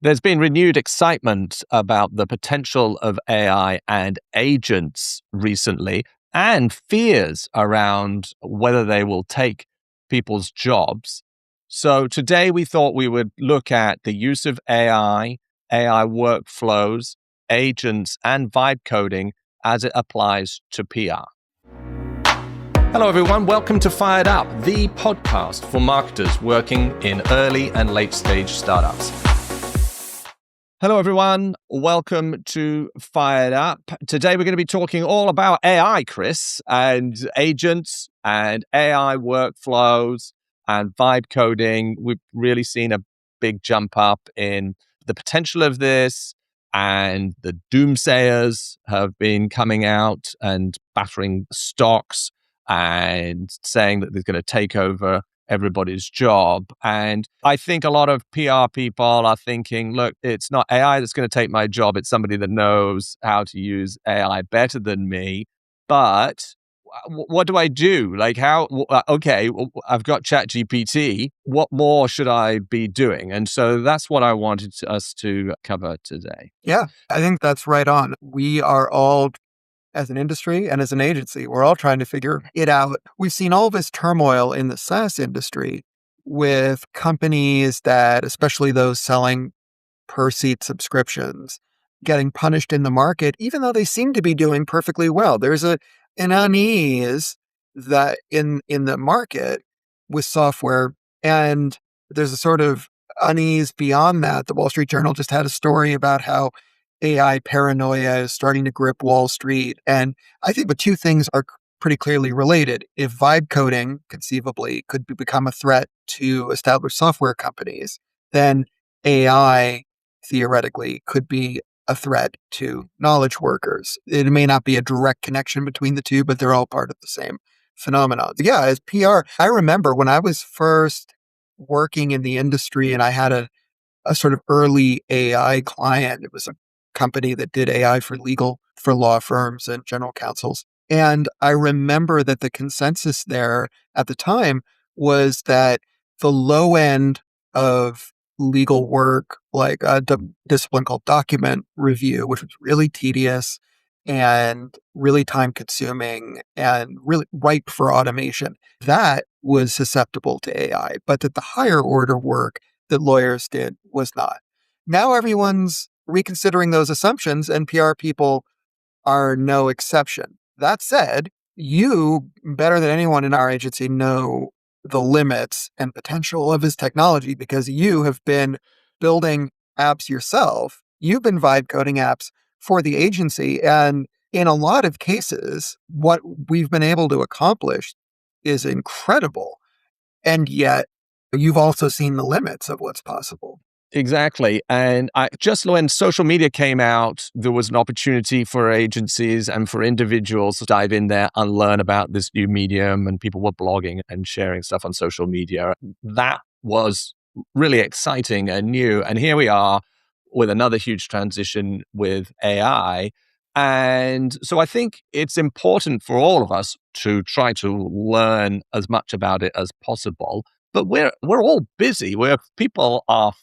There's been renewed excitement about the potential of AI and agents recently, and fears around whether they will take people's jobs. So today we thought we would look at the use of AI workflows, agents, and vibe coding as it applies to PR. Hello, everyone. Welcome to Fired Up, the podcast for marketers working in early and late stage startups. Hello, everyone. Welcome to Fired Up. Today, we're going to be talking all about AI, Chris, and agents and AI workflows and vibe coding. We've really seen a big jump up in the potential of this, and the doomsayers have been coming out and battering stocks and saying that they're going to take over everybody's job. And I think a lot of PR people are thinking, look, it's not AI that's going to take my job. It's somebody that knows how to use AI better than me. But what do I do? Like okay, I've got ChatGPT. What more should I be doing? And so that's what I wanted us to cover today. Yeah, I think that's right on. We are all, as an industry and as an agency, we're all trying to figure it out. We've seen all this turmoil in the SaaS industry with companies that, especially those selling per seat subscriptions, getting punished in the market, even though they seem to be doing perfectly well. There's an unease that in the market with software, and there's a sort of unease beyond that. The Wall Street Journal just had a story about how AI paranoia is starting to grip Wall Street. And I think the two things are pretty clearly related. If vibe coding conceivably could become a threat to established software companies, then AI theoretically could be a threat to knowledge workers. It may not be a direct connection between the two, but they're all part of the same phenomenon. Yeah, as PR, I remember when I was first working in the industry and I had a sort of early AI client. It was a company that did AI for law firms and general counsels. And I remember that the consensus there at the time was that the low end of legal work, like a discipline called document review, which was really tedious and really time consuming and really ripe for automation, that was susceptible to AI. But that the higher order work that lawyers did was not. Now everyone's reconsidering those assumptions, and PR people are no exception. That said, you, better than anyone in our agency, know the limits and potential of this technology because you have been building apps yourself. You've been vibe coding apps for the agency. And in a lot of cases, what we've been able to accomplish is incredible. And yet, you've also seen the limits of what's possible. Exactly. And just when social media came out, there was an opportunity for agencies and for individuals to dive in there and learn about this new medium, and people were blogging and sharing stuff on social media. That was really exciting and new. And here we are with another huge transition with AI. And so I think it's important for all of us to try to learn as much about it as possible. But we're all busy. People are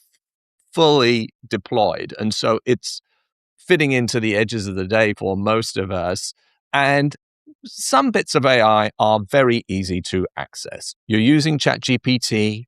fully deployed. And so it's fitting into the edges of the day for most of us. And some bits of AI are very easy to access. You're using ChatGPT.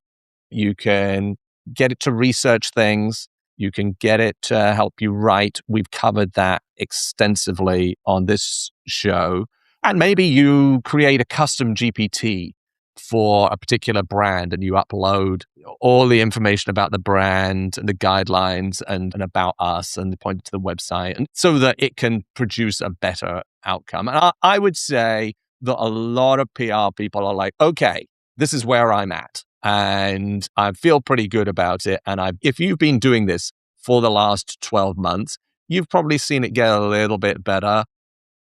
You can get it to research things. You can get it to help you write. We've covered that extensively on this show. And maybe you create a custom GPT for a particular brand and you upload all the information about the brand and the guidelines and about us and point to the website, and so that it can produce a better outcome. And I would say that a lot of PR people are like, okay, this is where I'm at and I feel pretty good about it. And if you've been doing this for the last 12 months, you've probably seen it get a little bit better,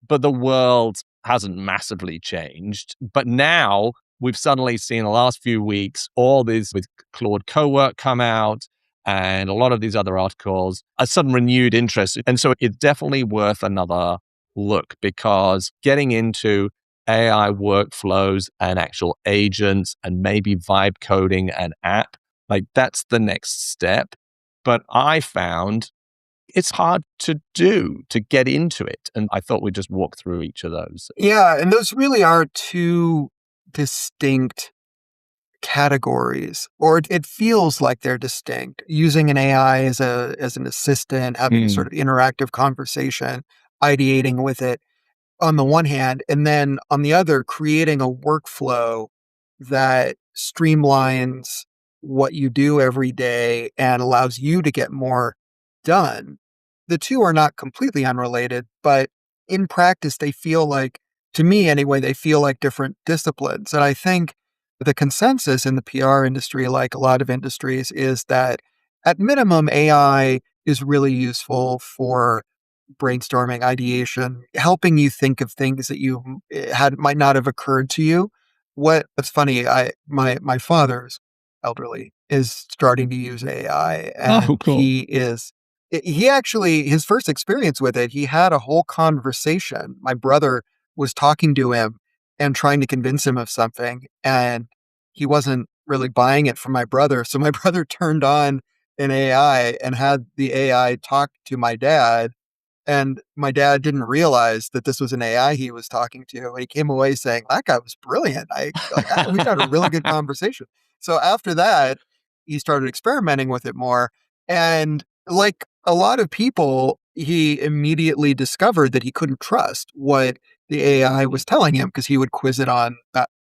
but the world hasn't massively changed. But now we've suddenly seen the last few weeks, all these with Claude Cowork come out and a lot of these other articles, a sudden renewed interest. And so it's definitely worth another look, because getting into AI workflows and actual agents and maybe vibe coding an app, like that's the next step. But I found it's hard to do, to get into it. And I thought we'd just walk through each of those. Yeah, and those really are two distinct categories, or it feels like they're distinct. Using an AI as an assistant, having a sort of interactive conversation, ideating with it on the one hand, and then on the other, creating a workflow that streamlines what you do every day and allows you to get more done. The two are not completely unrelated, but in practice, they feel like, to me anyway, they feel like different disciplines. And I think the consensus in the PR industry, like a lot of industries, is that at minimum, AI is really useful for brainstorming, ideation, helping you think of things that you had might not have occurred to you. What's funny, my father's elderly is starting to use AI, Oh, and cool. he actually, his first experience with it, he had a whole conversation. My brother was talking to him and trying to convince him of something, and he wasn't really buying it from my brother. So my brother turned on an AI and had the AI talk to my dad, and my dad didn't realize that this was an AI he was talking to. And he came away saying, "That guy was brilliant. We had a really good conversation." So after that, he started experimenting with it more. And like a lot of people, he immediately discovered that he couldn't trust what the AI was telling him, because he would quiz it on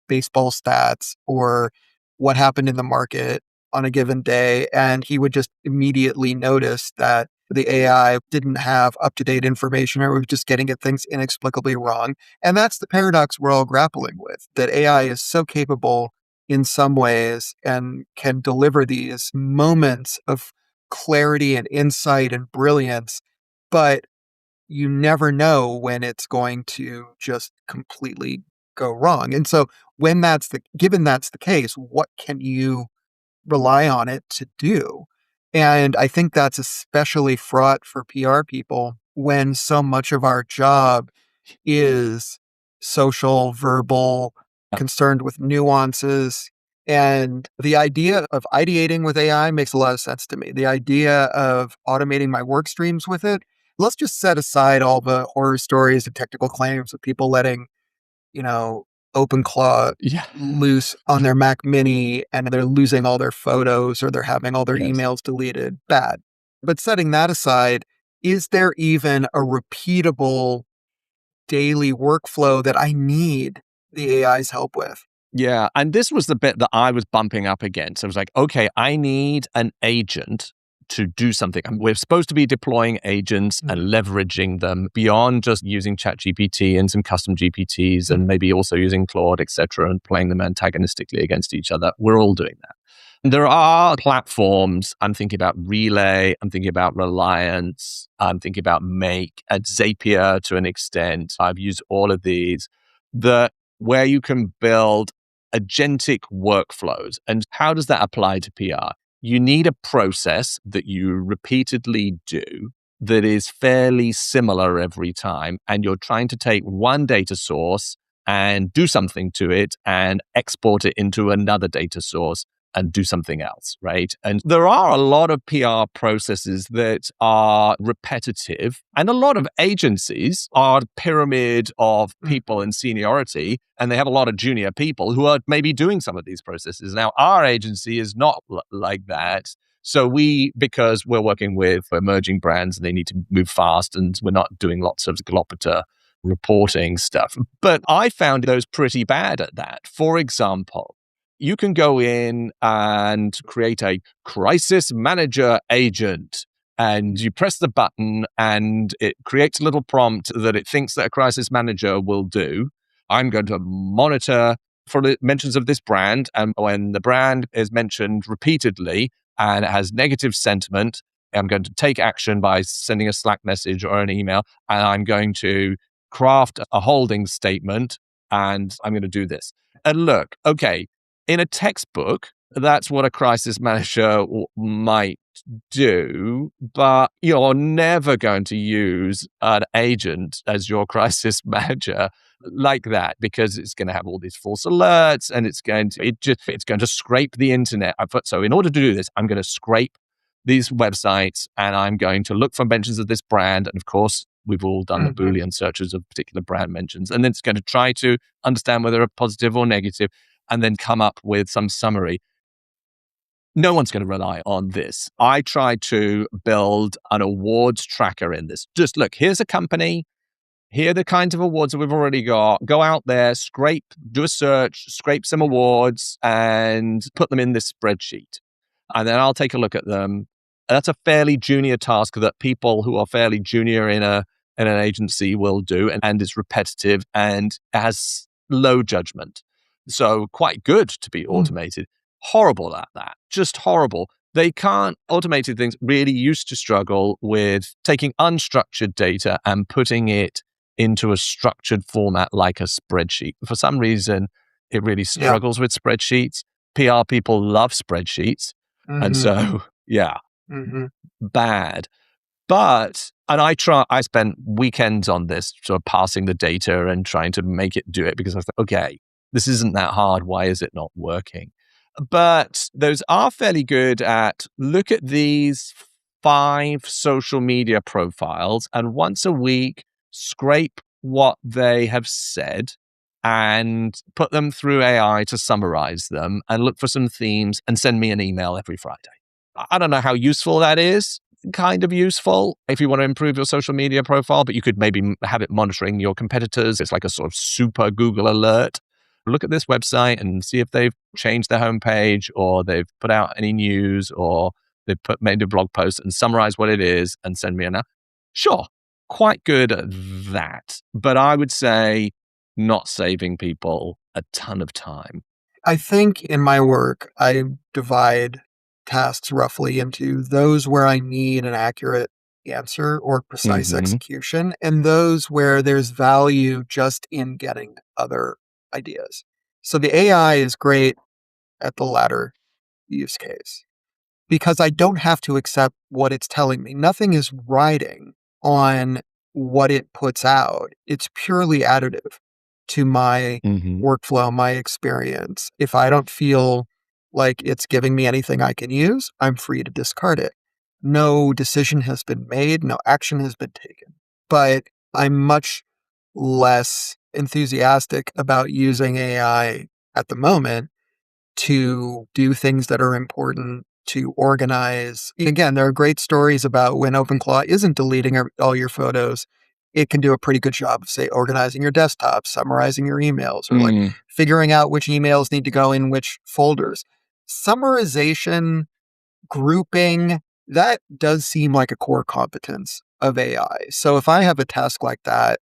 baseball stats or what happened in the market on a given day. And he would just immediately notice that the AI didn't have up-to-date information, or was just getting at things inexplicably wrong. And that's the paradox we're all grappling with, that AI is so capable in some ways and can deliver these moments of clarity and insight and brilliance, but you never know when it's going to just completely go wrong. And so given that's the case, what can you rely on it to do? And I think that's especially fraught for PR people when so much of our job is social, verbal, concerned with nuances. And the idea of ideating with AI makes a lot of sense to me. The idea of automating my work streams with it, let's just set aside all the horror stories and technical claims of people letting, you know, OpenClaw Yeah. loose on their Mac Mini and they're losing all their photos or they're having all their Yes. emails deleted. Bad. But setting that aside, is there even a repeatable daily workflow that I need the AI's help with? Yeah. And this was the bit that I was bumping up against. I was like, okay, I need an agent to do something. And we're supposed to be deploying agents and leveraging them beyond just using ChatGPT and some custom GPTs and maybe also using Claude, etc., and playing them antagonistically against each other. We're all doing that. There are platforms. I'm thinking about Relay. I'm thinking about Reliance. I'm thinking about Make and Zapier to an extent. I've used all of these where you can build agentic workflows. And how does that apply to PR? You need a process that you repeatedly do that is fairly similar every time. And you're trying to take one data source and do something to it and export it into another data source and do something else, right? And there are a lot of PR processes that are repetitive, and a lot of agencies are a pyramid of people in seniority, and they have a lot of junior people who are maybe doing some of these processes. Now, our agency is not like that. So because we're working with emerging brands and they need to move fast, and we're not doing lots of gloppiter reporting stuff. But I found those pretty bad at that. For example, you can go in and create a crisis manager agent, and you press the button and it creates a little prompt that it thinks that a crisis manager will do. I'm going to monitor for the mentions of this brand. And when the brand is mentioned repeatedly and it has negative sentiment, I'm going to take action by sending a Slack message or an email, and I'm going to craft a holding statement, and I'm going to do this. And look, okay, in a textbook, that's what a crisis manager might do, but you're never going to use an agent as your crisis manager like that, because it's going to have all these false alerts, and it's going to scrape the internet. So in order to do this, I'm going to scrape these websites and I'm going to look for mentions of this brand. And of course, we've all done the Mhm. Boolean searches of particular brand mentions. And then it's going to try to understand whether they're positive or negative and then come up with some summary. No one's going to rely on this. I tried to build an awards tracker in this. Just look, here's a company. Here are the kinds of awards that we've already got. Go out there, scrape, do a search, scrape some awards, and put them in this spreadsheet. And then I'll take a look at them. That's a fairly junior task that people who are fairly junior in an agency will do, and it's repetitive and has low judgment. So quite good to be Mm. automated. Horrible at that. Just horrible. They can't, automated things really used to struggle with taking unstructured data and putting it into a structured format like a spreadsheet. For some reason, it really Yeah. struggles with spreadsheets. PR people love spreadsheets. And Mhm. so, yeah, Mhm. bad. And I spent weekends on this, sort of passing the data and trying to make it do it because I thought, okay, this isn't that hard. Why is it not working? But those are fairly good at look at these 5 social media profiles and once a week scrape what they have said and put them through AI to summarize them and look for some themes and send me an email every Friday. I don't know how useful that is. Kind of useful if you want to improve your social media profile, but you could maybe have it monitoring your competitors. It's like a sort of super Google alert. Look at this website and see if they've changed their homepage or they've put out any news or made a blog post and summarize what it is and send me an. Sure, quite good at that. But I would say not saving people a ton of time. I think in my work, I divide tasks roughly into those where I need an accurate answer or precise Hmm. execution, and those where there's value just in getting other ideas. So the AI is great at the latter use case because I don't have to accept what it's telling me. Nothing is riding on what it puts out. It's purely additive to my Hmm. workflow, my experience. If I don't feel like it's giving me anything I can use, I'm free to discard it. No decision has been made, no action has been taken. But I'm much less enthusiastic about using AI at the moment to do things that are important, to organize. Again, there are great stories about when OpenClaw isn't deleting all your photos. It can do a pretty good job of, say, organizing your desktop, summarizing your emails, or like Mm. figuring out which emails need to go in which folders. Summarization, grouping, that does seem like a core competence of AI. So if I have a task like that,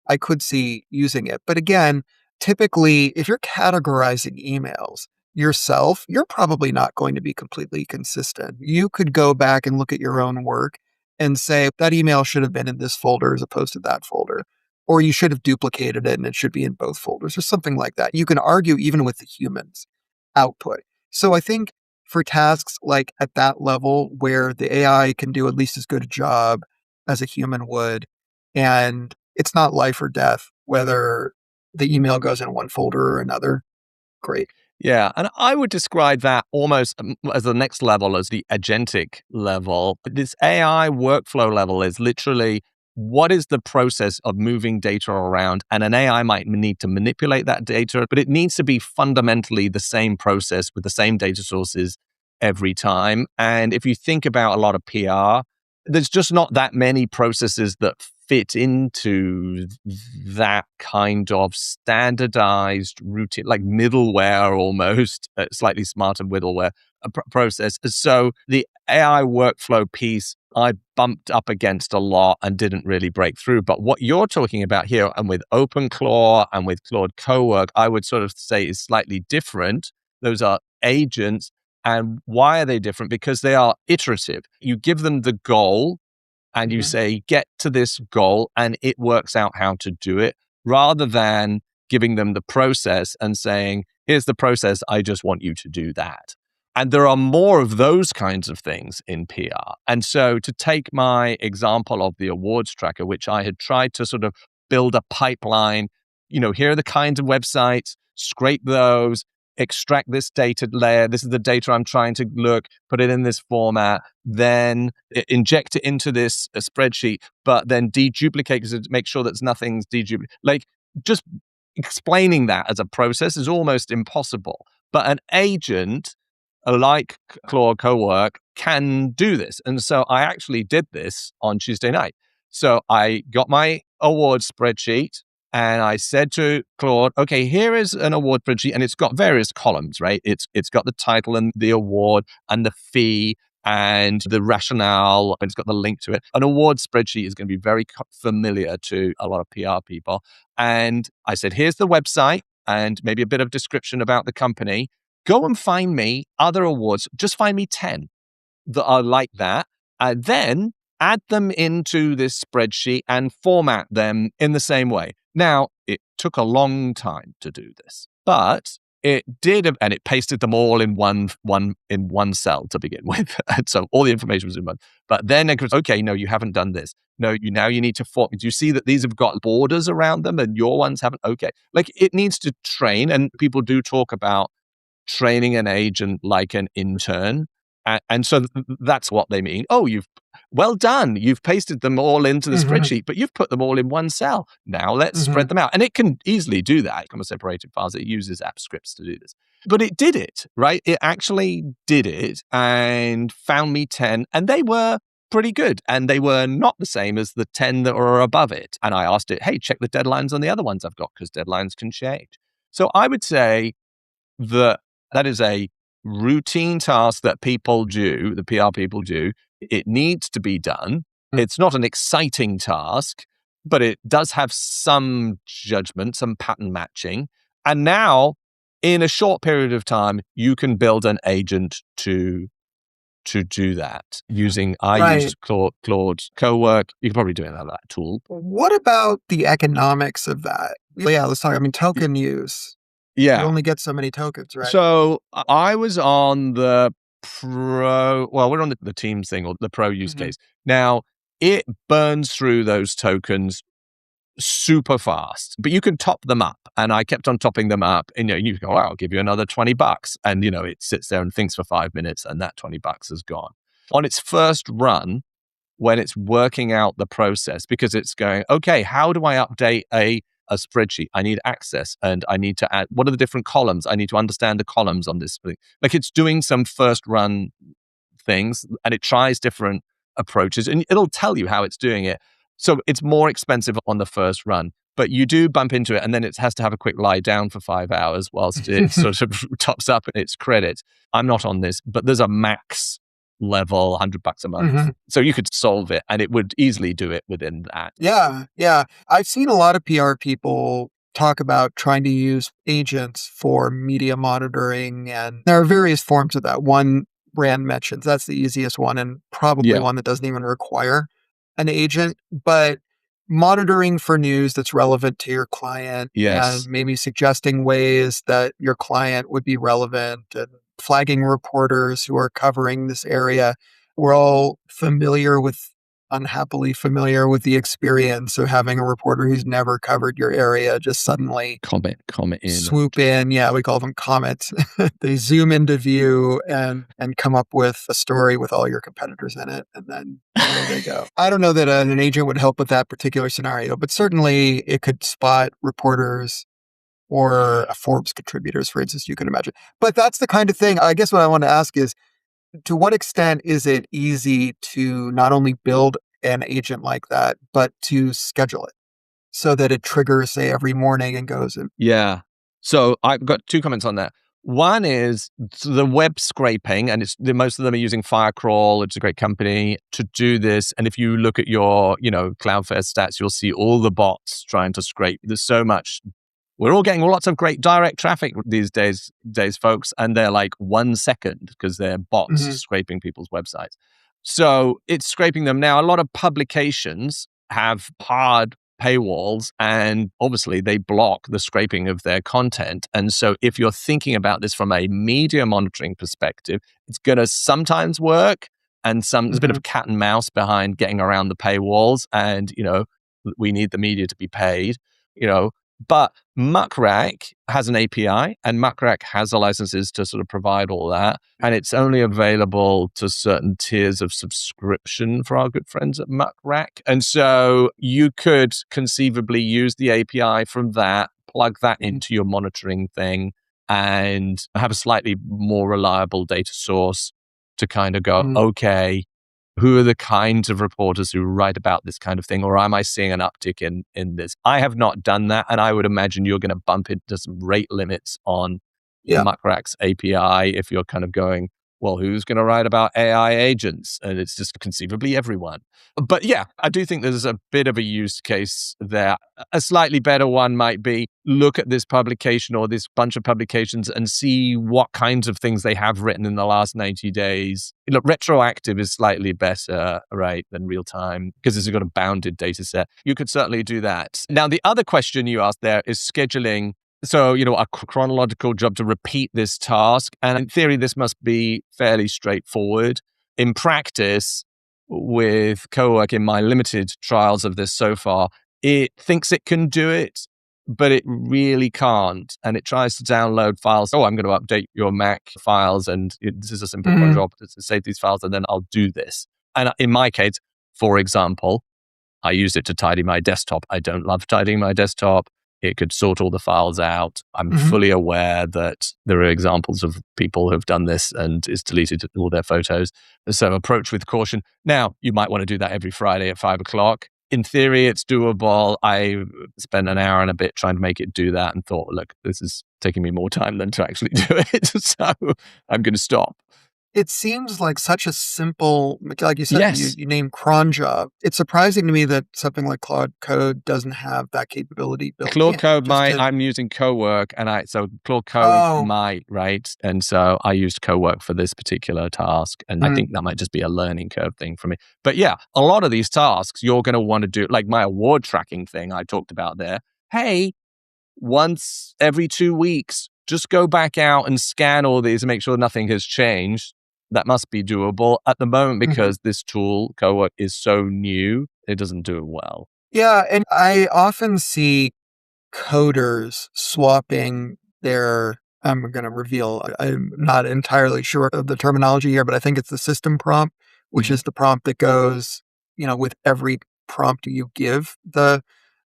I could see using it. But again, typically, if you're categorizing emails yourself, you're probably not going to be completely consistent. You could go back and look at your own work and say that email should have been in this folder as opposed to that folder. Or you should have duplicated it and it should be in both folders or something like that. You can argue even with the humans output. So I think for tasks like at that level where the AI can do at least as good a job as a human would, and it's not life or death whether the email goes in one folder or another. Great. Yeah, and I would describe that almost as the next level, as the agentic level. This AI workflow level is literally what is the process of moving data around? And an AI might need to manipulate that data, but it needs to be fundamentally the same process with the same data sources every time. And if you think about a lot of PR, there's just not that many processes that fit into that kind of standardized routine, like middleware almost, slightly smarter middleware process. So the AI workflow piece, I bumped up against a lot and didn't really break through. But what you're talking about here, and with OpenClaw and with Claude Cowork, I would sort of say is slightly different. Those are agents. And why are they different? Because they are iterative. You give them the goal and you Mhm. say, get to this goal, and it works out how to do it, rather than giving them the process and saying, here's the process, I just want you to do that. And there are more of those kinds of things in PR. And so to take my example of the awards tracker, which I had tried to sort of build a pipeline, here are the kinds of websites, scrape those, extract this data layer. This is the data I'm trying to look, put it in this format, then inject it into this spreadsheet, but then deduplicate to make sure that nothing's deduplicated. Like, just explaining that as a process is almost impossible. But an agent like Claude Cowork can do this. And so I actually did this on Tuesday night. So I got my award spreadsheet and I said to Claude, okay, here is an award spreadsheet, and it's got various columns, right? It's got the title and the award and the fee and the rationale, and it's got the link to it. An award spreadsheet is going to be very familiar to a lot of PR people. And I said, here's the website and maybe a bit of description about the company. Go and find me other awards. Just find me 10 that are like that. And then add them into this spreadsheet and format them in the same way. Now, it took a long time to do this, but it did, and it pasted them all in one cell to begin with. And so all the information was in one. But then it goes, okay, no, you haven't done this. No, you need to form. Do you see that these have got borders around them and your ones haven't? Okay. Like, it needs to train, and people do talk about training an agent like an intern. And so that's what they mean. Oh, well done. You've pasted them all into the spreadsheet, but you've put them all in one cell. Now let's spread them out. And it can easily do that. Comma separated files. It uses app scripts to do this. But it did it, right? It actually did it and found me 10. And they were pretty good. And they were not the same as the 10 that were above it. And I asked it, hey, check the deadlines on the other ones I've got, because deadlines can change. So I would say that is a routine task that people do, the PR people do. It needs to be done. It's not an exciting task, but it does have some judgment, some pattern matching. And now, in a short period of time, you can build an agent to do that using, I used Claude Cowork. You can probably do it out of that tool. What about the economics of that? Yeah, let's talk. I mean, token use. Yeah. You only get so many tokens, right? So I was on the pro, well, we're on the Teams thing, or the pro use case. Now, it burns through those tokens super fast, but you can top them up. And I kept on topping them up. And you go, I'll give you another $20. And, it sits there and thinks for 5 minutes, and that $20 is gone. On its first run, when it's working out the process, because it's going, okay, how do I update a spreadsheet? I need access, and I need to add, what are the different columns? I need to understand the columns on this thing. Like, it's doing some first run things, and it tries different approaches, and it'll tell you how it's doing it. So it's more expensive on the first run, but you do bump into it, and then it has to have a quick lie down for 5 hours whilst it sort of tops up its credits. I'm not on this, but there's a max level, $100 a month. So you could solve it, and it would easily do it within that. Yeah. I've seen a lot of PR people talk about trying to use agents for media monitoring, and there are various forms of that. One brand mentions that's the easiest one, and probably one that doesn't even require an agent, but monitoring for news that's relevant to your client, and maybe suggesting ways that your client would be relevant, and flagging reporters who are covering this area. We're all unhappily familiar with the experience of having a reporter who's never covered your area just suddenly comment in, swoop in. Yeah, we call them comets. They zoom into view and come up with a story with all your competitors in it, and then there they go. I don't know that an agent would help with that particular scenario, but certainly it could spot reporters or Forbes contributors, for instance, you can imagine. But that's the kind of thing, I guess what I want to ask is, to what extent is it easy to not only build an agent like that, but to schedule it so that it triggers, say, every morning and goes in? Yeah. So I've got 2 comments on that. One is the web scraping, and most of them are using Firecrawl. It's a great company to do this. And if you look at your, Cloudflare stats, you'll see all the bots trying to scrape. There's so much. We're all getting lots of great direct traffic these days, folks, and they're like 1 second because they're bots scraping people's websites. So it's scraping them. Now, a lot of publications have hard paywalls, and obviously they block the scraping of their content. And so if you're thinking about this from a media monitoring perspective, it's going to sometimes work, and there's a bit of a cat and mouse behind getting around the paywalls, and we need the media to be paid. But Muckrack has an API, and Muckrack has the licenses to sort of provide all that. And it's only available to certain tiers of subscription for our good friends at Muckrack. And so you could conceivably use the API from that, plug that into your monitoring thing, and have a slightly more reliable data source to kind of go, okay, who are the kinds of reporters who write about this kind of thing? Or am I seeing an uptick in this? I have not done that. And I would imagine you're going to bump into some rate limits on Muckrack's API if you're kind of going, well, who's going to write about AI agents? And it's just conceivably everyone. But yeah, I do think there's a bit of a use case there. A slightly better one might be look at this publication or this bunch of publications and see what kinds of things they have written in the last 90 days. Look, retroactive is slightly better, right, than real time because it's got a bounded data set. You could certainly do that. Now, the other question you asked there is scheduling. So, a chronological job to repeat this task. And in theory, this must be fairly straightforward. In practice, with Cowork, in my limited trials of this so far, it thinks it can do it, but it really can't. And it tries to download files. Oh, I'm going to update your Mac files. And this is a simple job to save these files. And then I'll do this. And in my case, for example, I use it to tidy my desktop. I don't love tidying my desktop. It could sort all the files out. I'm fully aware that there are examples of people who have done this and it's deleted all their photos. So approach with caution. Now, you might want to do that every Friday at 5:00. In theory, it's doable. I spent an hour and a bit trying to make it do that and thought, look, this is taking me more time than to actually do it. So I'm going to stop. It seems like such a simple, like you said, Yes. you named cron job. It's surprising to me that something like Claude Code doesn't have that capability built Claude in. Code I'm using Cowork, and so Claude Code might, right? And so I used Cowork for this particular task, and I think that might just be a learning curve thing for me. But yeah, a lot of these tasks you're going to want to do, like my award tracking thing I talked about there. Hey, once every 2 weeks, just go back out and scan all these and make sure nothing has changed. That must be doable at the moment because this tool, Cowork, is so new. It doesn't do it well. Yeah, and I often see coders swapping their, I'm going to reveal, I'm not entirely sure of the terminology here, but I think it's the system prompt, which is the prompt that goes, with every prompt you give the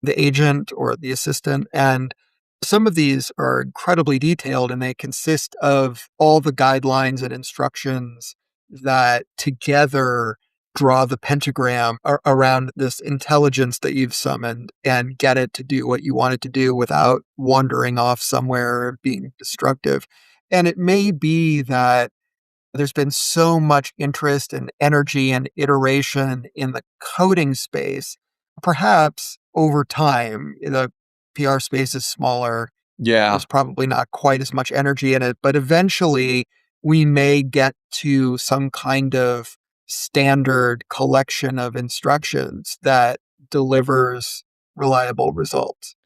agent or the assistant. And some of these are incredibly detailed and they consist of all the guidelines and instructions that together draw the pentagram around this intelligence that you've summoned and get it to do what you want it to do without wandering off somewhere or being destructive. And it may be that there's been so much interest and energy and iteration in the coding space. Perhaps over time, the PR space is smaller. Yeah. There's probably not quite as much energy in it, but eventually we may get to some kind of standard collection of instructions that delivers reliable results.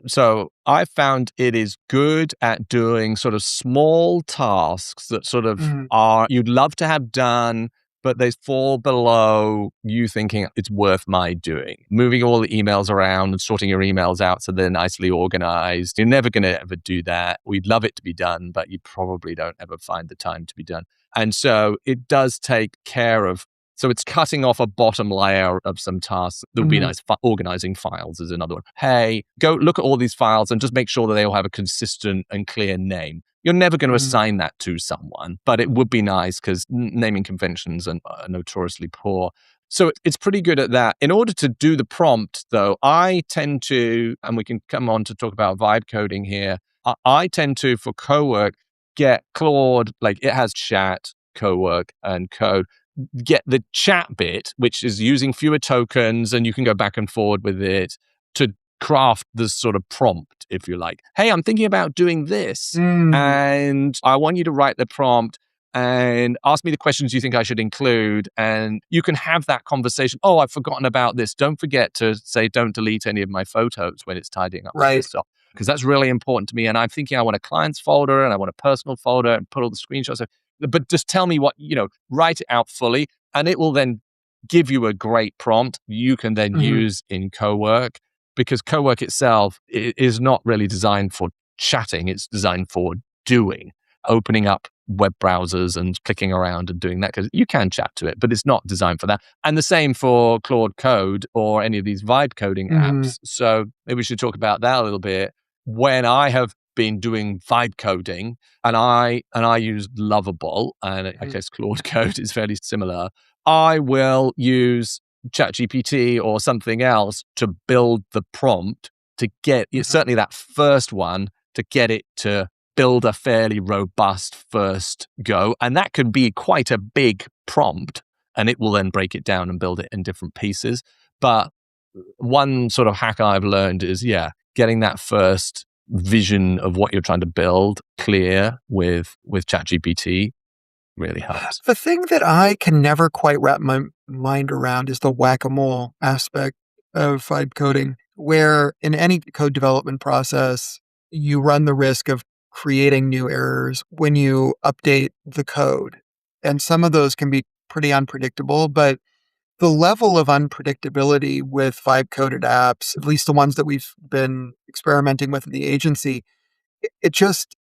So I found it is good at doing sort of small tasks that sort of are you'd love to have done, but they fall below you thinking it's worth my doing. Moving all the emails around and sorting your emails out so they're nicely organized. You're never going to ever do that. We'd love it to be done, but you probably don't ever find the time to be done. And so it does take care of. So it's cutting off a bottom layer of some tasks that would be nice. Organizing files is another one. Hey, go look at all these files and just make sure that they all have a consistent and clear name. You're never going to assign that to someone, but it would be nice because naming conventions are notoriously poor. So it's pretty good at that. In order to do the prompt, though, I tend to, and we can come on to talk about vibe coding here, I tend to, for Cowork, get Claude, like it has chat, Cowork, and code. Get the chat bit, which is using fewer tokens, and you can go back and forward with it to craft this sort of prompt, if you like. Hey, I'm thinking about doing this, and I want you to write the prompt and ask me the questions you think I should include. And you can have that conversation. Oh, I've forgotten about this. Don't forget to say, don't delete any of my photos when it's tidying up my stuff. Because that's really important to me. And I'm thinking I want a clients folder and I want a personal folder and put all the screenshots. But just tell me what, write it out fully, and it will then give you a great prompt you can then use in Cowork, because Cowork itself is not really designed for chatting. It's designed for doing, opening up web browsers and clicking around and doing that, because you can chat to it, but it's not designed for that. And the same for Claude Code or any of these vibe coding apps. So maybe we should talk about that a little bit. When I have been doing vibe coding and I use Lovable, and I guess Claude Code is fairly similar, I will use ChatGPT or something else to build the prompt to get certainly that first one, to get it to build a fairly robust first go. And that could be quite a big prompt, and it will then break it down and build it in different pieces. But one sort of hack I've learned is, getting that first vision of what you're trying to build clear with ChatGPT really helps. The thing that I can never quite wrap my mind around is the whack-a-mole aspect of vibe coding, where in any code development process, you run the risk of creating new errors when you update the code. And some of those can be pretty unpredictable, but the level of unpredictability with vibe coded apps, at least the ones that we've been experimenting with in the agency, it just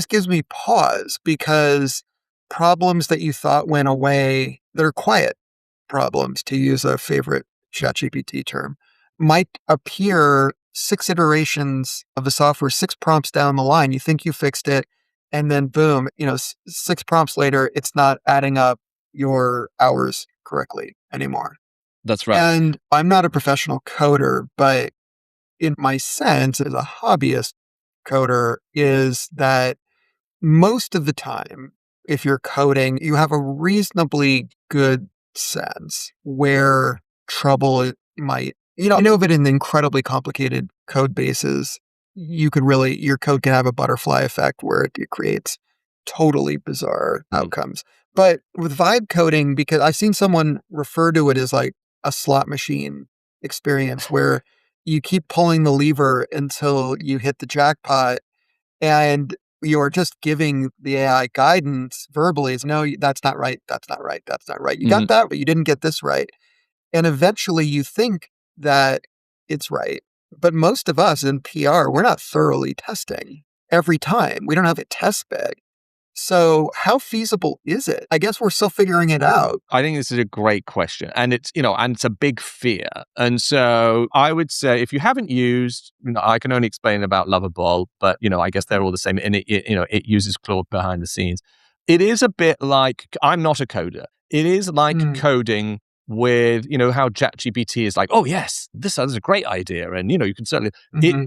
gives me pause, because problems that you thought went away, they're quiet problems, to use a favorite ChatGPT term, might appear 6 iterations of the software, 6 prompts down the line. You think you fixed it, and then boom, 6 prompts later, it's not adding up your hours correctly anymore. That's right. And I'm not a professional coder, but in my sense as a hobbyist coder is that most of the time, if you're coding, you have a reasonably good sense where trouble might, I know of it in incredibly complicated code bases. Your code can have a butterfly effect where it creates totally bizarre outcomes. But with vibe coding, because I've seen someone refer to it as like a slot machine experience where you keep pulling the lever until you hit the jackpot, and you're just giving the AI guidance verbally is, no, that's not right. That's not right. That's not right. You got that, but you didn't get this right. And eventually you think that it's right. But most of us in PR, we're not thoroughly testing every time. We don't have a test bed. So how feasible is it? I guess we're still figuring it out. I think this is a great question, and it's a big fear. And so I would say, if you haven't used, I can only explain about Lovable, but I guess they're all the same, and it uses Claude behind the scenes. It is a bit like, I'm not a coder. It is like coding with, how ChatGPT is like, oh yes, this is a great idea. And, you can certainly,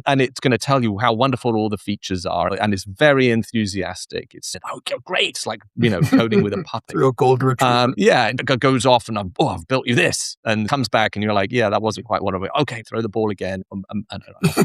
and it's going to tell you how wonderful all the features are. And it's very enthusiastic. It's, oh, great. It's like, coding with a puppet. Through a gold retriever. And it goes off and I've built you this, and comes back and you're like, yeah, that wasn't quite what I meant. Okay, throw the ball again. And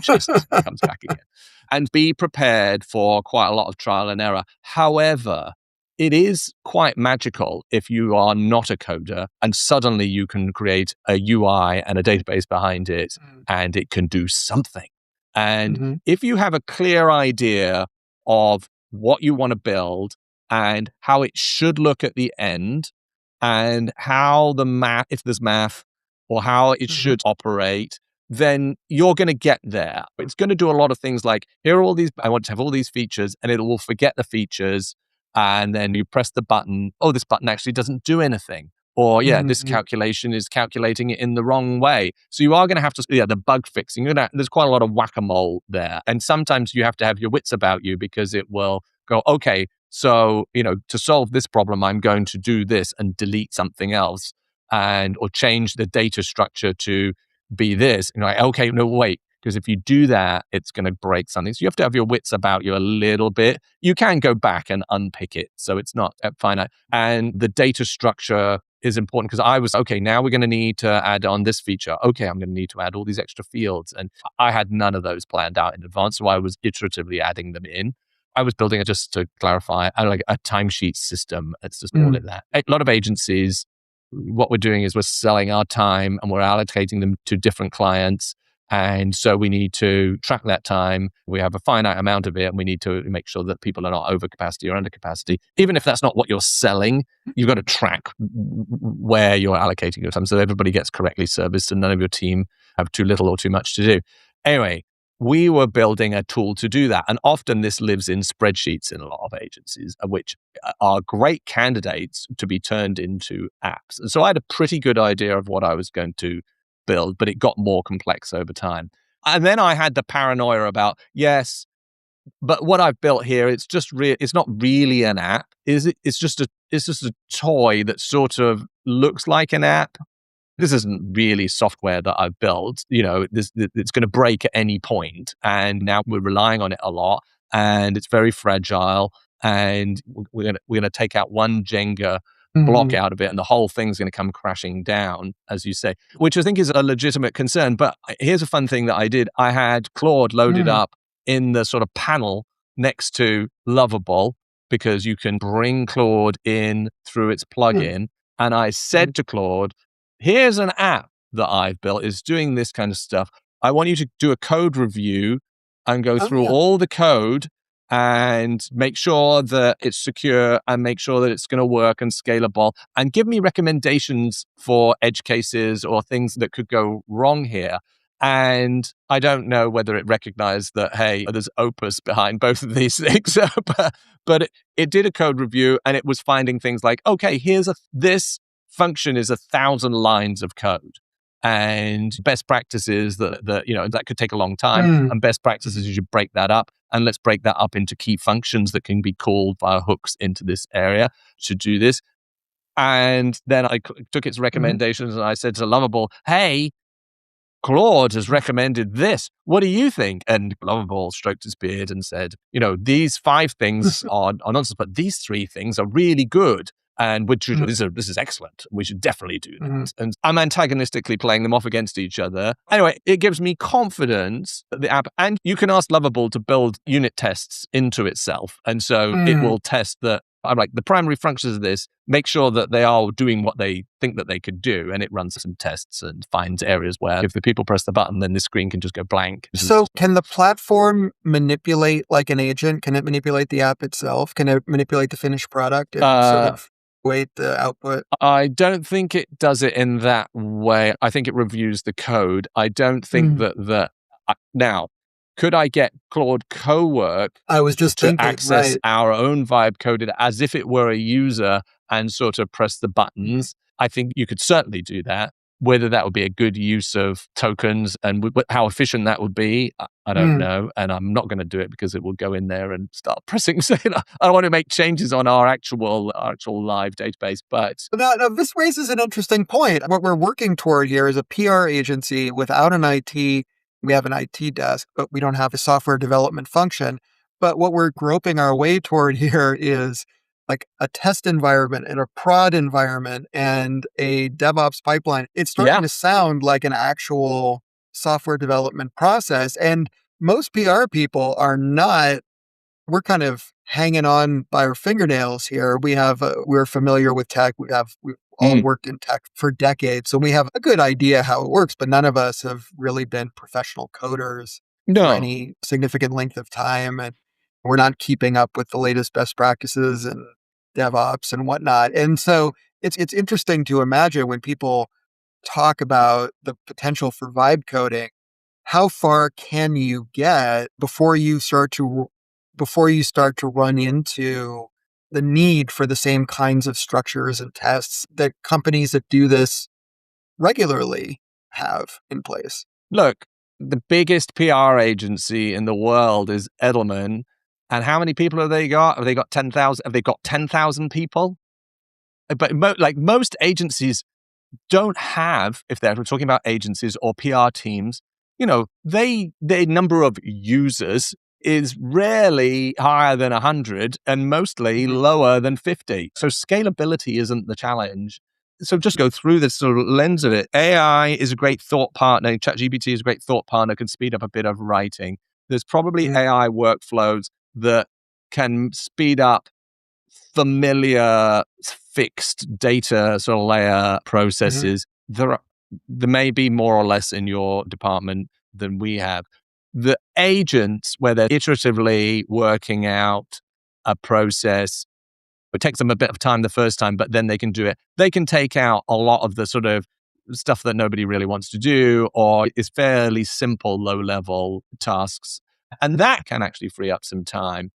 just comes back again. And be prepared for quite a lot of trial and error. However, it is quite magical if you are not a coder and suddenly you can create a UI and a database behind it and it can do something. And if you have a clear idea of what you want to build and how it should look at the end, and how the math, if there's math, or how it should operate, then you're going to get there. It's going to do a lot of things like, here are all these, I want to have all these features, and it will forget the features. And then you press the button. Oh, this button actually doesn't do anything. Or this calculation is calculating it in the wrong way. So you are going to have to, the bug fixing. There's quite a lot of whack-a-mole there. And sometimes you have to have your wits about you, because it will go, okay, so, to solve this problem, I'm going to do this and delete something else, or change the data structure to be this. Okay, no, wait. Because if you do that, it's going to break something. So you have to have your wits about you a little bit. You can go back and unpick it, so it's not finite. And the data structure is important, because I was, okay, now we're going to need to add on this feature. Okay, I'm going to need to add all these extra fields. And I had none of those planned out in advance, so I was iteratively adding them in. I was building it, just to clarify, like a timesheet system. Let's just call it that. A lot of agencies, what we're doing is we're selling our time and we're allocating them to different clients. And so we need to track that time. We have a finite amount of it, and we need to make sure that people are not over capacity or under capacity. Even if that's not what you're selling, you've got to track where you're allocating your time so everybody gets correctly serviced and none of your team have too little or too much to do. Anyway, we were building a tool to do that. And often this lives in spreadsheets in a lot of agencies, which are great candidates to be turned into apps. And so I had a pretty good idea of what I was going to build, but it got more complex over time. And then I had the paranoia about, yes, but what I've built here, it's not really an app. It's just a toy that sort of looks like an app. This isn't really software that I've built. It's going to break at any point, and now we're relying on it a lot, and it's very fragile. And we're gonna take out one Jenga block out of it, and the whole thing's going to come crashing down, as you say, which I think is a legitimate concern. But here's a fun thing that I did: I had Claude loaded up in the sort of panel next to Lovable, because you can bring Claude in through its plugin. And I said to Claude, here's an app that I've built, is doing this kind of stuff. I want you to do a code review and go through all the code and make sure that it's secure and make sure that it's going to work and scalable, and give me recommendations for edge cases or things that could go wrong here. And I don't know whether it recognized that, hey, there's opus behind both of these things, but it did a code review, and it was finding things like, okay, this function is 1,000 lines of code, and best practices that could take a long time, and best practices, you should break that up, and let's break that up into key functions that can be called via hooks into this area to do this. And then I took its recommendations and I said to Lovable, hey, Claude has recommended this. What do you think? And Lovable stroked his beard and said, these 5 things are nonsense, but these 3 things are really good. And this is excellent. We should definitely do that. And I'm antagonistically playing them off against each other. Anyway, it gives me confidence that the app, and you can ask Lovable to build unit tests into itself. And so it will test that. I'm like, the primary functions of this, make sure that they are doing what they think that they could do. And it runs some tests and finds areas where if the people press the button, then the screen can just go blank. So can the platform manipulate like an agent? Can it manipulate the app itself? Can it manipulate the finished product and sort of weight the output? I don't think it does it in that way. I think it reviews the code. I don't think that now, could I get Claude Cowork to access our own vibe coded as if it were a user and sort of press the buttons? I think you could certainly do that. Whether that would be a good use of tokens and how efficient that would be, I don't know. And I'm not going to do it because it will go in there and start pressing. I don't want to make changes on our actual live database. But now, this raises an interesting point. What we're working toward here is a PR agency without an IT. We have an IT desk, but we don't have a software development function. But what we're groping our way toward here is like a test environment and a prod environment and a DevOps pipeline. It's starting to sound like an actual software development process. And most PR people are not. We're kind of hanging on by our fingernails here. We're familiar with tech. We've all worked in tech for decades, so we have a good idea how it works, but none of us have really been professional coders for any significant length of time. And we're not keeping up with the latest best practices and DevOps and whatnot. And so it's interesting to imagine when people talk about the potential for vibe coding, how far can you get before you start to run into the need for the same kinds of structures and tests that companies that do this regularly have in place? Look, the biggest PR agency in the world is Edelman. And how many people have they got? Have they got 10,000? Have they got 10,000 people? But most agencies don't have, if they're talking about agencies or PR teams, their number of users is rarely higher than 100 and mostly lower than 50. So scalability isn't the challenge. So just go through this sort of lens of it. AI is a great thought partner. ChatGPT is a great thought partner, can speed up a bit of writing. There's probably AI workflows that can speed up familiar fixed data sort of layer processes. There may be more or less in your department. than we have. The agents, where they're iteratively working out a process, it takes them a bit of time the first time, but then they can do it. They can take out a lot of the sort of stuff that nobody really wants to do or is fairly simple, low-level tasks. And that can actually free up some time.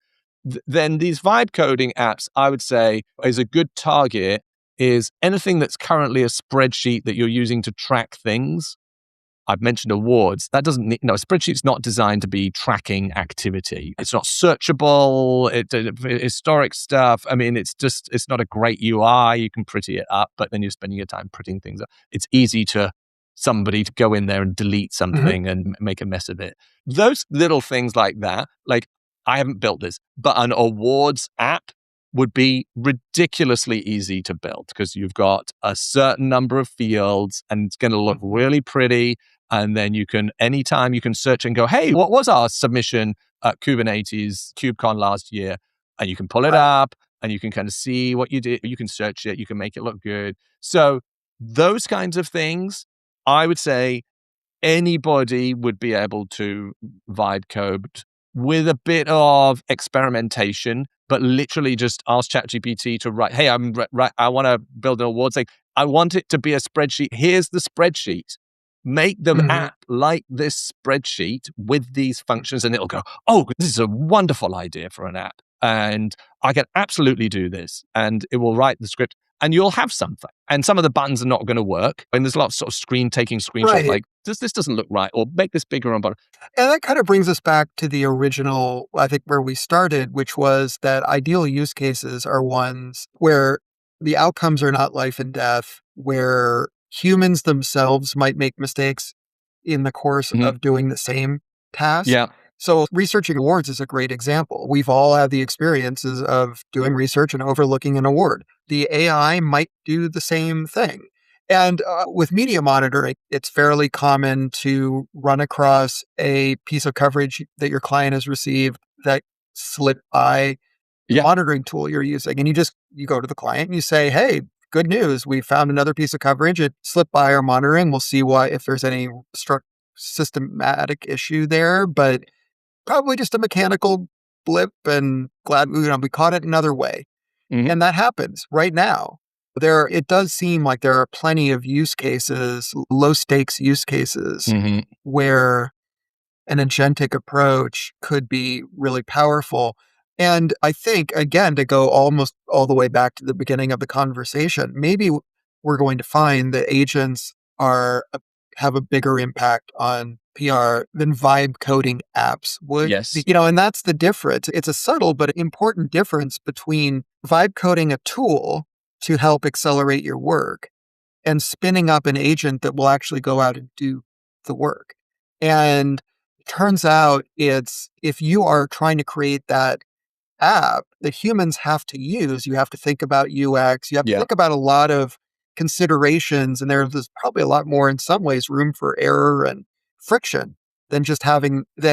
Then these vibe coding apps, I would say, is a good target is anything that's currently a spreadsheet that you're using to track things. I've mentioned awards. That doesn't need, a spreadsheet's not designed to be tracking activity. It's not searchable. Historic stuff. I mean, it's not a great UI. You can pretty it up, but then you're spending your time prettying things up. It's easy to somebody to go in there and delete something and make a mess of it. Those little things like that, like I haven't built this, but an awards app would be ridiculously easy to build because you've got a certain number of fields and it's going to look really pretty. And then anytime you can search and go, hey, what was our submission at Kubernetes KubeCon last year? And you can pull it up and you can kind of see what you did. You can search it. You can make it look good. So those kinds of things, I would say anybody would be able to vibe code with a bit of experimentation, but literally just ask ChatGPT to write, hey, I want to build an awards thing. I want it to be a spreadsheet. Here's the spreadsheet. Make the app like this spreadsheet with these functions, and it'll go, oh, this is a wonderful idea for an app. And I can absolutely do this. And it will write the script and you'll have something. And some of the buttons are not going to work. And there's a lot of sort of taking screenshots like, this doesn't look right, or make this bigger on bottom. And that kind of brings us back to the original, I think, where we started, which was that ideal use cases are ones where the outcomes are not life and death, where humans themselves might make mistakes in the course of doing the same task. Yeah. So researching awards is a great example. We've all had the experiences of doing research and overlooking an award. The AI might do the same thing. And with media monitoring, it's fairly common to run across a piece of coverage that your client has received that slipped by the monitoring tool you're using. And you go to the client and you say, hey, good news. We found another piece of coverage. It slipped by our monitoring. We'll see if there's any systematic issue there, but probably just a mechanical blip, and glad we caught it another way. And that happens right now. It does seem like there are plenty of use cases, low stakes use cases, where an agentic approach could be really powerful. And I think, again, to go almost all the way back to the beginning of the conversation, maybe we're going to find that agents have a bigger impact on PR than vibe coding apps would. Yes. And that's the difference. It's a subtle but important difference between vibe coding a tool to help accelerate your work and spinning up an agent that will actually go out and do the work. And it turns out if you are trying to create that app that humans have to use, you have to think about UX, you have to think about a lot of considerations, and there's probably a lot more, in some ways, room for error and friction than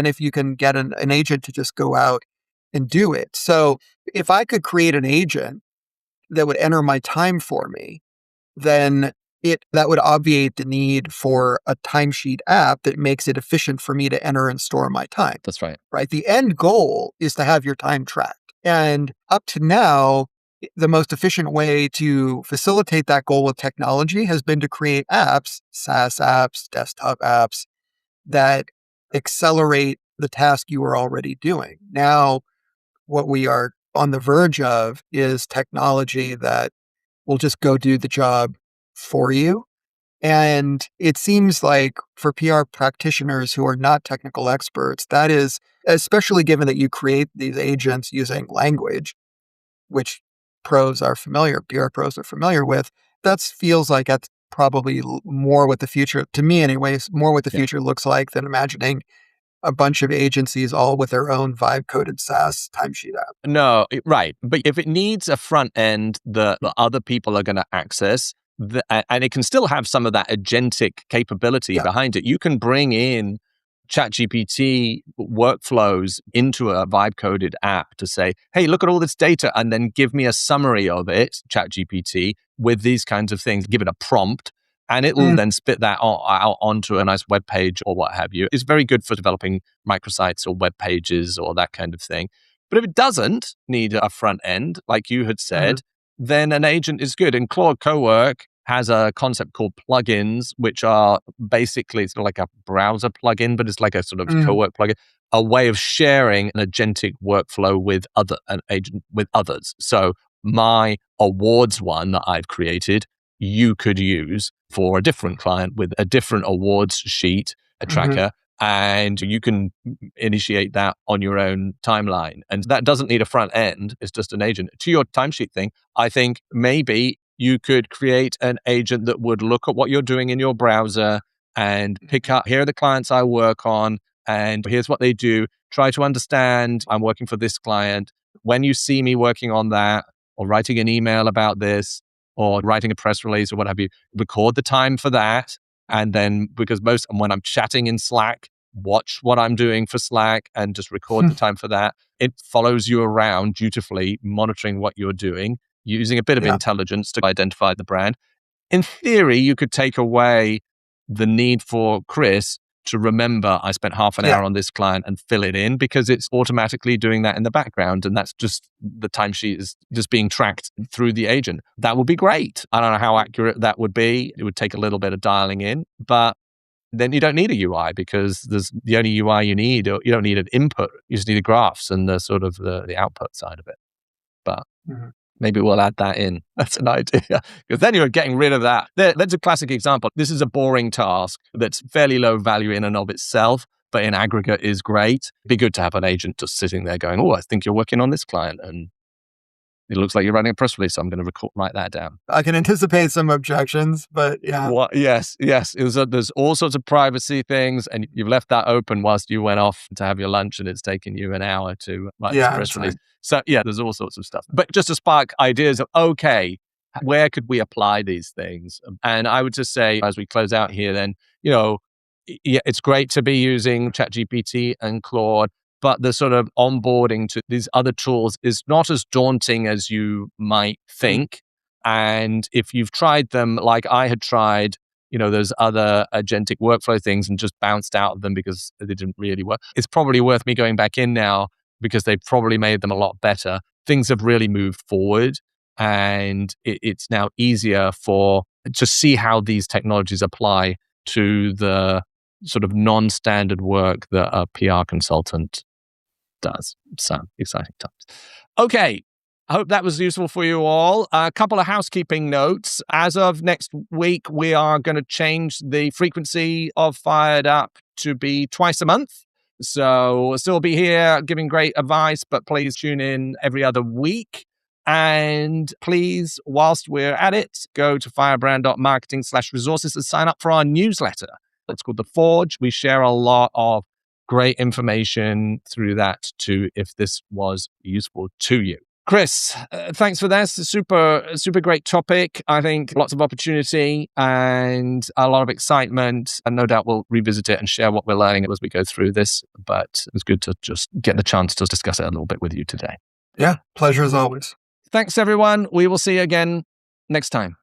if you can get an agent to just go out and do it. So if I could create an agent that would enter my time for me, then that would obviate the need for a timesheet app that makes it efficient for me to enter and store my time. That's right. Right. The end goal is to have your time tracked. And up to now, the most efficient way to facilitate that goal with technology has been to create apps, SaaS apps, desktop apps, that accelerate the task you are already doing. Now, what we are on the verge of is technology that will just go do the job for you. And it seems like for PR practitioners who are not technical experts, that is, especially given that you create these agents using language, which PR pros are familiar with, that feels like that's probably more what the future, to me anyways, more what the future looks like than imagining a bunch of agencies all with their own vibe-coded SaaS timesheet app. No, right. But if it needs a front end that other people are going to access, and it can still have some of that agentic capability behind it, you can bring in ChatGPT workflows into a vibe-coded app to say, hey, look at all this data, and then give me a summary of it, ChatGPT, with these kinds of things. Give it a prompt, and it will then spit that out onto a nice web page or what have you. It's very good for developing microsites or web pages or that kind of thing. But if it doesn't need a front end, like you had said, then an agent is good. And Claude Cowork has a concept called plugins, which are basically sort of like a browser plugin, but it's like a sort of Cowork plugin, a way of sharing an agentic workflow with an agent with others. So my awards one that I've created, you could use for a different client with a different awards sheet, a tracker, and you can initiate that on your own timeline. And that doesn't need a front end. It's just an agent. To your timesheet thing, I think maybe you could create an agent that would look at what you're doing in your browser and pick up, here are the clients I work on, and here's what they do. Try to understand, I'm working for this client. When you see me working on that, or writing an email about this, or writing a press release or what have you, record the time for that. And then, because when I'm chatting in Slack, watch what I'm doing for Slack and just record the time for that. It follows you around dutifully, monitoring what you're doing, using a bit of intelligence to identify the brand. In theory, you could take away the need for Chris to remember I spent half an hour on this client and fill it in, because it's automatically doing that in the background. And that's just, the timesheet is just being tracked through the agent. That would be great. I don't know how accurate that would be. It would take a little bit of dialing in, but then you don't need a UI, because there's the only UI you need, or you don't need an input. You just need the graphs and the sort of the output side of it. But maybe we'll add that in. That's an idea. Because then you're getting rid of that. That's a classic example. This is a boring task that's fairly low value in and of itself, but in aggregate is great. It'd be good to have an agent just sitting there going, oh, I think you're working on this client, and it looks like you're writing a press release, so I'm going to write that down. I can anticipate some objections, but yeah. Yes. There's all sorts of privacy things, and you've left that open whilst you went off to have your lunch, and it's taken you an hour to write this press release. So there's all sorts of stuff. But just to spark ideas of, okay, where could we apply these things? And I would just say, as we close out here, then, it's great to be using ChatGPT and Claude, but the sort of onboarding to these other tools is not as daunting as you might think. And if you've tried them, like I had tried, those other agentic workflow things and just bounced out of them because they didn't really work, it's probably worth me going back in now, because they've probably made them a lot better. Things have really moved forward, and it's now easier to see how these technologies apply to the sort of non-standard work that a PR consultant does. So exciting times. Okay. I hope that was useful for you all. A couple of housekeeping notes. As of next week, we are going to change the frequency of FiredUp to be twice a month. So we'll still be here giving great advice, but please tune in every other week. And please, whilst we're at it, go to firebrand.marketing/resources and sign up for our newsletter. It's called The Forge. We share a lot of great information through that too, if this was useful to you. Chris, thanks for this. Super great topic. I think lots of opportunity and a lot of excitement. And no doubt we'll revisit it and share what we're learning as we go through this. But it's good to just get the chance to discuss it a little bit with you today. Yeah, pleasure as always. Thanks, everyone. We will see you again next time.